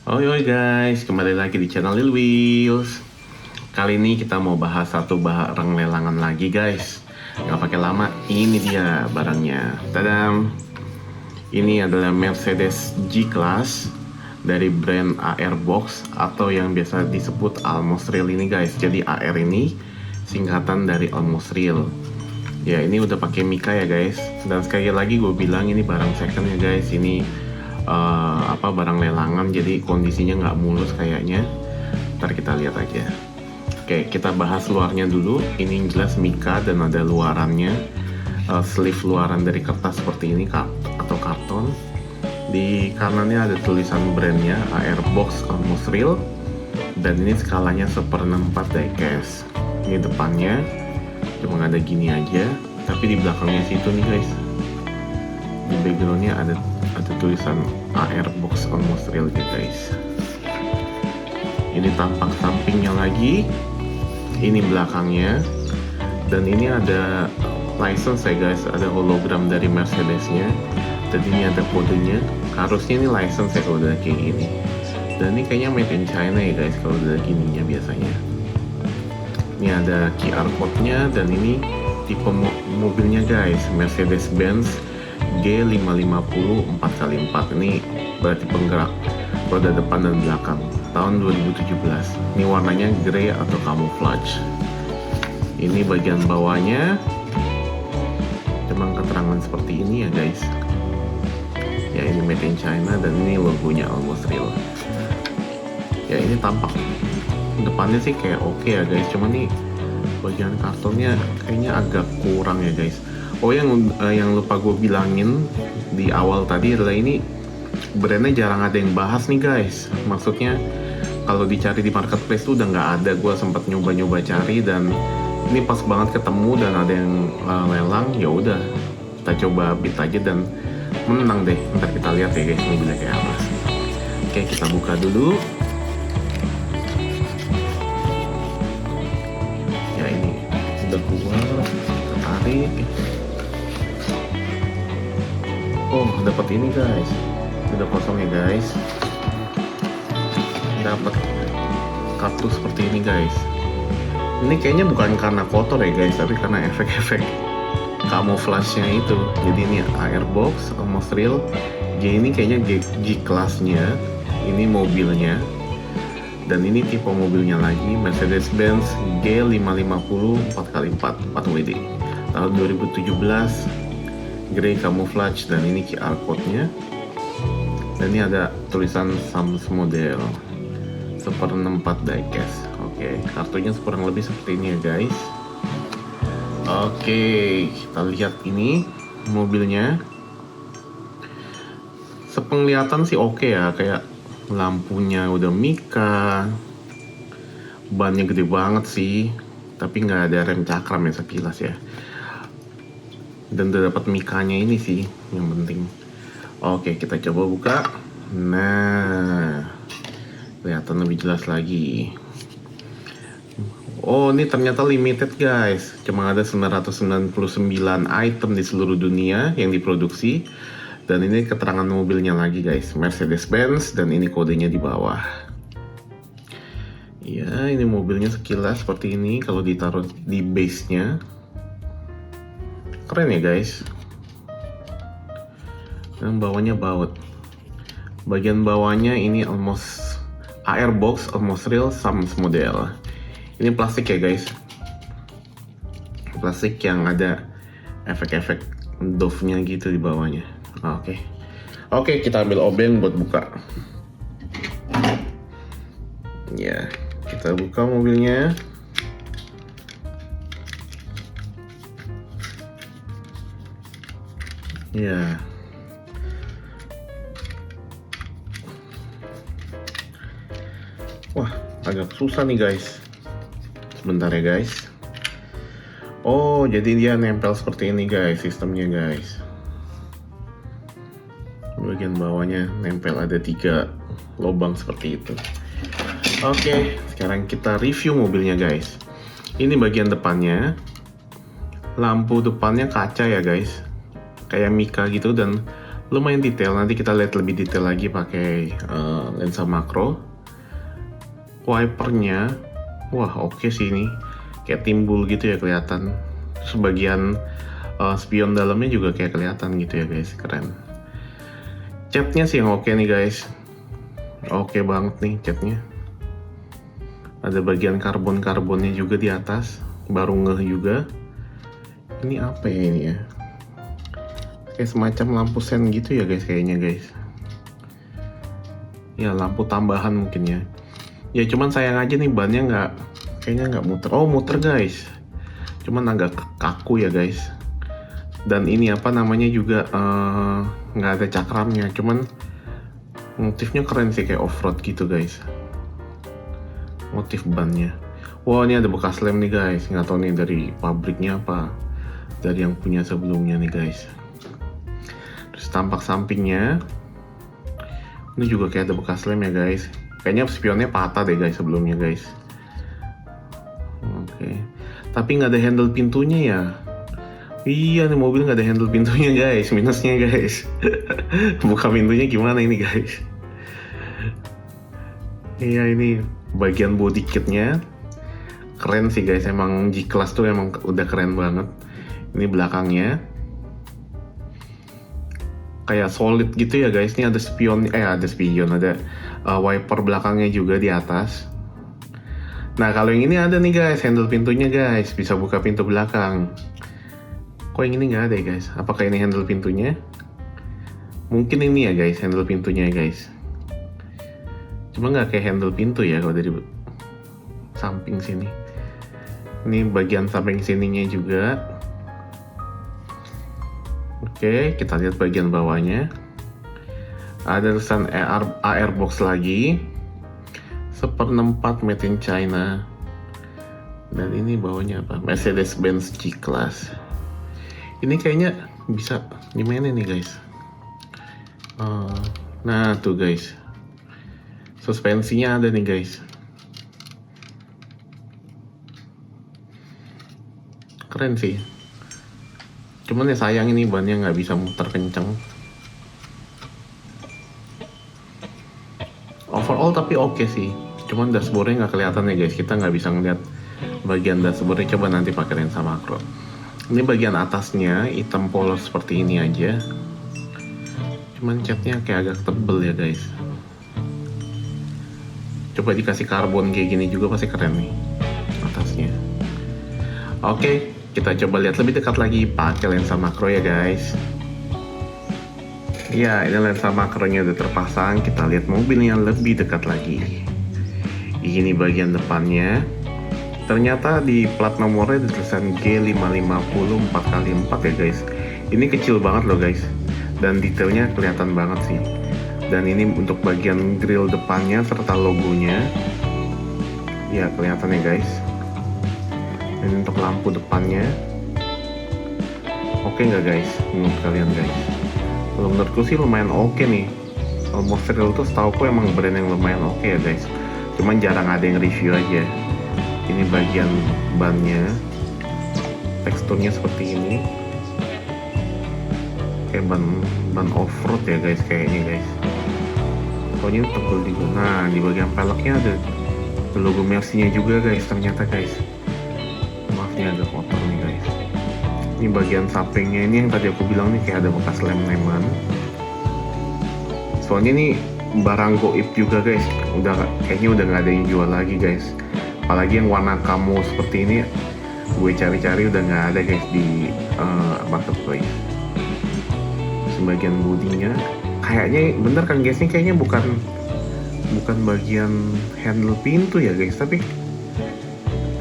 Oi guys, kembali lagi di channel Lil Wheels. Kali ini kita mau bahas satu barang lelangan lagi guys. Gak pakai lama, ini dia barangnya. Tadam! Ini adalah Mercedes G-Class dari brand AR Box atau yang biasa disebut Almost Real ini guys. Jadi AR ini singkatan dari Almost Real. Ya ini udah pakai Mika ya guys. Dan sekali lagi gue bilang ini barang second ya guys. Ini barang lelangan, jadi kondisinya nggak mulus kayaknya. Ntar kita lihat aja. Oke, kita bahas luarnya dulu. Ini jelas Mika dan ada luarannya, sleeve luaran dari kertas seperti ini atau karton. Di kanannya ada tulisan brandnya AR Box Almost Real, dan ini skalanya 1/64 diecast. Ini depannya cuma ada gini aja, tapi di belakangnya situ nih guys, di backgroundnya ada tulisan AR Box Almost Real gitu guys. Ini tampak sampingnya lagi, ini belakangnya, dan ini ada license ya guys, ada hologram dari Mercedesnya, dan ini ada kodenya. Harusnya ini license ya kalau udah kayak gini, dan ini kayaknya made in China ya guys kalau udah gininya biasanya. Ini ada QR code-nya, dan ini tipe mobilnya guys, Mercedes-Benz G550 4x4. Ini berarti penggerak roda depan dan belakang, tahun 2017. Ini warnanya grey atau camouflage. Ini bagian bawahnya cuma keterangan seperti ini ya guys. Ya ini made in China, dan ini logonya Almost Real. Ya ini tampak depannya sih kayak oke ya guys, cuma nih bagian kartonnya kayaknya agak kurang ya guys. Oh, yang lupa gue bilangin di awal tadi adalah ini brandnya jarang ada yang bahas nih guys. Maksudnya kalau dicari di marketplace tuh udah nggak ada. Gue sempat nyoba cari, dan ini pas banget ketemu dan ada yang lelang. Ya udah, kita coba bid aja dan menang deh. Ntar kita lihat ya guys mobilnya kayak apa. Oke, kita buka dulu. Ya ini udah keluar, kita tarik. Oh, dapat ini guys, udah kosong ya guys. Dapat kartu seperti ini guys. Ini kayaknya bukan karena kotor ya guys, tapi karena efek-efek camouflage-nya itu. Jadi ini AR Box Almost Real. Ini kayaknya G-Class-nya, ini mobilnya, dan ini tipe mobilnya lagi Mercedes-Benz G550 4x4 4WD tahun 2017, grey camouflage, dan ini QR code-nya, dan ini ada tulisan Sams model 1/64 diecast. Oke, kartunya kurang lebih seperti ini ya guys. Oke, kita lihat ini mobilnya. Sepenglihatan sih oke ya, kayak lampunya udah Mika, bannya gede banget sih, tapi nggak ada rem cakram ya sekilas ya. Dan udah dapat Mikanya ini sih yang penting. Oke, kita coba buka. Nah, kelihatan lebih jelas lagi. Oh, ini ternyata limited guys. Cuma ada 999 item di seluruh dunia yang diproduksi. Dan ini keterangan mobilnya lagi guys, Mercedes-Benz, dan ini kodenya di bawah. Ya, ini mobilnya sekilas seperti ini kalau ditaruh di base-nya. Keren ya guys. Dan bawahnya baut. Bagian bawahnya ini AR Box Almost Real Sams model. Ini plastik ya guys. Plastik yang ada efek-efek dove-nya gitu di bawahnya. Oke, kita ambil obeng buat buka. Ya, kita buka mobilnya. Ya. Wah, agak susah nih guys. Sebentar ya guys. Oh, jadi dia nempel seperti ini guys, sistemnya guys. Bagian bawahnya nempel, ada 3 lubang seperti itu. Oke, sekarang kita review mobilnya guys. Ini bagian depannya. Lampu depannya kaca ya guys, kayak Mika gitu, dan lumayan detail. Nanti kita lihat lebih detail lagi pakai lensa makro. Wipernya, wah oke sih ini, kayak timbul gitu ya kelihatan. Sebagian spion dalamnya juga kayak kelihatan gitu ya guys, keren. Catnya sih yang oke nih guys, oke banget nih catnya. Ada bagian karbonnya juga di atas, baru ngeh juga. Ini apa ya ini ya? Kayak semacam lampu sen gitu ya guys kayaknya guys. Ya lampu tambahan mungkin ya. Ya cuman sayang aja nih bannya kayaknya nggak muter. Oh muter guys. Cuman agak kaku ya guys. Dan ini apa namanya juga nggak ada cakramnya. Cuman motifnya keren sih kayak off-road gitu guys. Motif bannya. Wah ini ada bekas lem nih guys. Nggak tahu nih dari pabriknya apa. Dari yang punya sebelumnya nih guys. Terus tampak sampingnya. Ini juga kayak ada bekas lem ya guys. Kayaknya spionnya patah deh guys sebelumnya guys. Oke. Tapi nggak ada handle pintunya ya. Iya nih mobil nggak ada handle pintunya guys. Minusnya guys. Buka pintunya gimana ini guys. Iya ini bagian body kitnya. Keren sih guys. Emang G-Class tuh emang udah keren banget. Ini belakangnya kayak solid gitu ya guys. Ini ada spion, ada wiper belakangnya juga di atas. Nah kalau yang ini ada nih guys, handle pintunya guys, bisa buka pintu belakang. Kok yang ini nggak ada ya guys? Apakah ini handle pintunya? Mungkin ini ya guys, handle pintunya ya guys. Cuma nggak kayak handle pintu ya kalau dari samping sini. Ini bagian samping sininya juga. Oke, kita lihat bagian bawahnya. Ada tulisan Airbox lagi. 1/4 made in China. Dan ini bawahnya apa? Mercedes-Benz G-Class. Ini kayaknya bisa gimana nih guys? Nah tuh guys. Suspensinya ada nih guys. Keren sih. Cuman ya sayang ini bannya nggak bisa muter kenceng. Overall tapi oke sih. Cuman dashboardnya nggak kelihatan ya guys. Kita nggak bisa ngeliat bagian dashboardnya. Coba nanti pakai lensa makro. Ini bagian atasnya hitam polos seperti ini aja. Cuman catnya kayak agak tebel ya guys. Coba dikasih karbon kayak gini juga pasti keren nih atasnya. Oke. Kita coba lihat lebih dekat lagi pakai lensa makro ya guys. Ya, ini lensa makronya udah terpasang. Kita lihat mobilnya lebih dekat lagi. Ini bagian depannya. Ternyata di plat nomornya ada tulisan G550 4x4 ya guys. Ini kecil banget loh guys. Dan detailnya kelihatan banget sih. Dan ini untuk bagian grill depannya serta logonya. Ya, kelihatan ya guys. Ini untuk lampu depannya. Oke nggak guys? Menurut kalian guys? Kalau menurutku sih lumayan oke nih. Almost Real tuh setauku emang brand yang lumayan oke ya guys. Cuman jarang ada yang review aja. Ini bagian bannya. Teksturnya seperti ini. Kayak ban off-road ya guys kayaknya guys. Pokoknya tebel juga. Nah di bagian peleknya ada logo Mercy-nya juga guys ternyata guys. Ini agak kotor nih guys. Ini bagian sampingnya ini yang tadi aku bilang nih kayak ada bekas lem-leman. Soalnya ini barang goib juga guys. Kayaknya udah nggak ada yang jual lagi guys. Apalagi yang warna kamu seperti ini, gue cari-cari udah nggak ada guys di marketplace. Sebagian bodinya, kayaknya bener kan guys, ini kayaknya bukan bagian handle pintu ya guys, tapi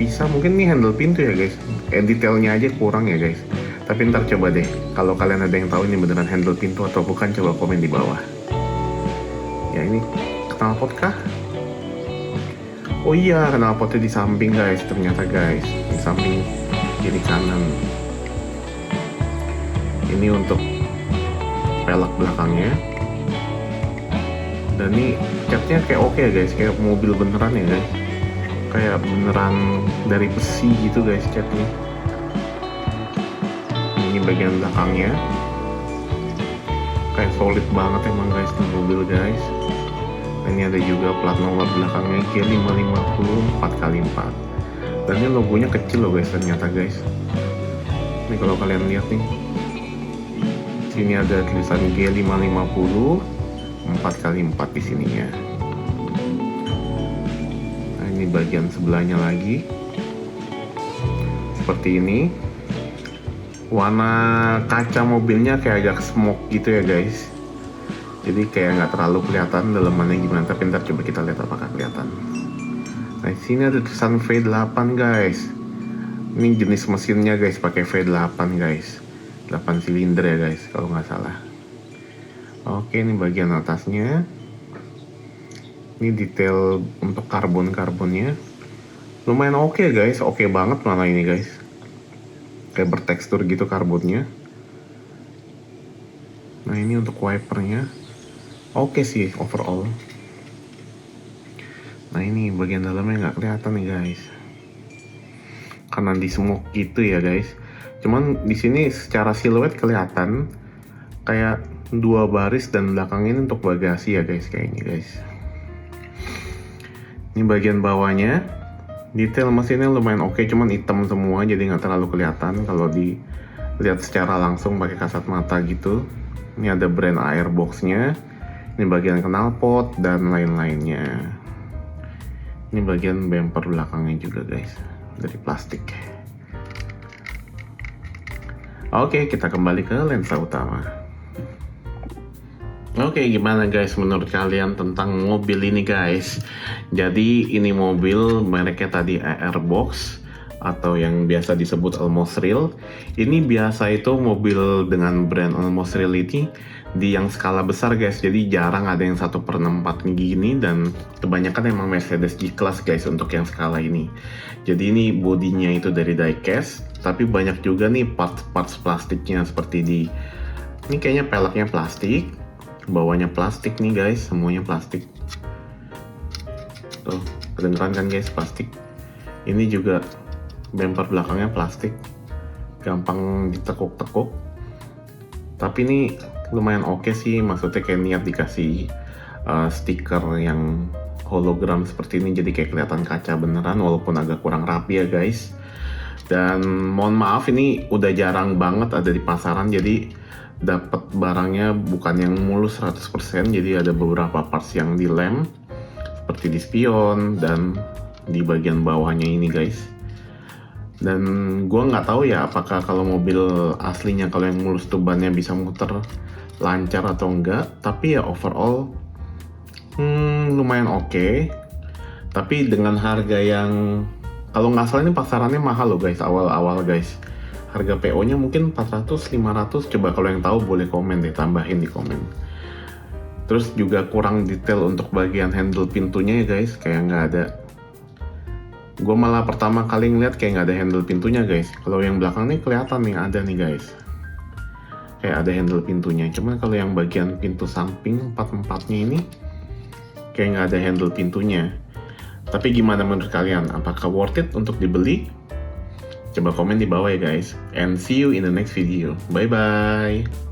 bisa mungkin nih handle pintu ya guys. Detailnya aja kurang ya guys. Tapi ntar coba deh, kalau kalian ada yang tahu ini beneran handle pintu atau bukan, coba komen di bawah. Ya ini knalpot kah? Oh iya, knalpotnya di samping guys, ternyata guys, di samping kiri kanan. Ini untuk pelek belakangnya. Dan ini catnya kayak oke ya guys, kayak mobil beneran ya guys. Kayak beneran dari besi gitu guys catnya. Ini bagian belakangnya kayak solid banget emang guys tuh mobil guys. Ini ada juga plat nomor belakangnya G550 4x4. Dan ini logonya kecil loh guys ternyata guys. Ini kalau kalian lihat nih, sini ada tulisan G550 4x4 di sininya. Nah, ini bagian sebelahnya lagi seperti ini. Warna kaca mobilnya kayak agak smoke gitu ya guys. Jadi kayak nggak terlalu kelihatan dalamannya gimana. Tapi ntar coba kita lihat apakah kelihatan. Nah, sini ada tulisan V8 guys. Ini jenis mesinnya guys, pakai V8 guys. 8 silinder ya guys, kalau nggak salah. Oke, ini bagian atasnya. Ini detail untuk karbonnya. Lumayan oke guys, oke banget malah ini guys. Kayak bertekstur gitu karbonnya. Nah, ini untuk wipernya. Oke sih overall. Nah, ini bagian dalamnya nggak kelihatan nih guys, karena di smoke gitu ya guys. Cuman di sini secara siluet kelihatan kayak 2 baris dan belakang ini untuk bagasi ya guys, kayaknya guys. Ini bagian bawahnya, detail mesinnya lumayan oke, cuman hitam semua jadi nggak terlalu kelihatan kalau dilihat secara langsung pakai kasat mata gitu. Ini ada brand airboxnya, ini bagian knalpot dan lain-lainnya. Ini bagian bumper belakangnya juga guys, dari plastik. Oke, kita kembali ke lensa utama. Oke, gimana guys menurut kalian tentang mobil ini guys? Jadi ini mobil mereknya tadi Airbox atau yang biasa disebut Almost Real. Ini biasa itu mobil dengan brand Almost Real ini di yang skala besar guys. Jadi jarang ada yang 1/64 gini, dan kebanyakan emang Mercedes G-Class guys untuk yang skala ini. Jadi ini bodinya itu dari diecast, tapi banyak juga nih parts plastiknya seperti ini kayaknya peleknya plastik, bawahnya plastik nih guys, semuanya plastik. Tuh, kedengeran kan guys, plastik. Ini juga bumper belakangnya plastik, gampang ditekuk-tekuk. Tapi ini lumayan oke sih, maksudnya kayak niat dikasih stiker yang hologram seperti ini, jadi kayak kelihatan kaca beneran walaupun agak kurang rapi ya guys. Dan mohon maaf, ini udah jarang banget ada di pasaran, jadi dapat barangnya bukan yang mulus 100%, jadi ada beberapa parts yang dilem seperti di spion dan di bagian bawahnya ini guys. Dan gue nggak tahu ya apakah kalau mobil aslinya kalau yang mulus tuh bannya bisa muter lancar atau enggak, tapi ya overall lumayan oke. Tapi dengan harga yang kalau nggak salah ini pasarannya mahal loh guys, awal-awal guys. Harga PO-nya mungkin 400-500, coba kalau yang tahu boleh komen deh, tambahin di komen. Terus juga kurang detail untuk bagian handle pintunya ya guys, kayak nggak ada. Gue malah pertama kali ngeliat kayak nggak ada handle pintunya guys. Kalau yang belakang nih kelihatan nih ada nih guys, kayak ada handle pintunya. Cuman kalau yang bagian pintu samping 4-4-nya ini kayak nggak ada handle pintunya. Tapi gimana menurut kalian? Apakah worth it untuk dibeli? Coba komen di bawah ya guys. And see you in the next video. Bye bye.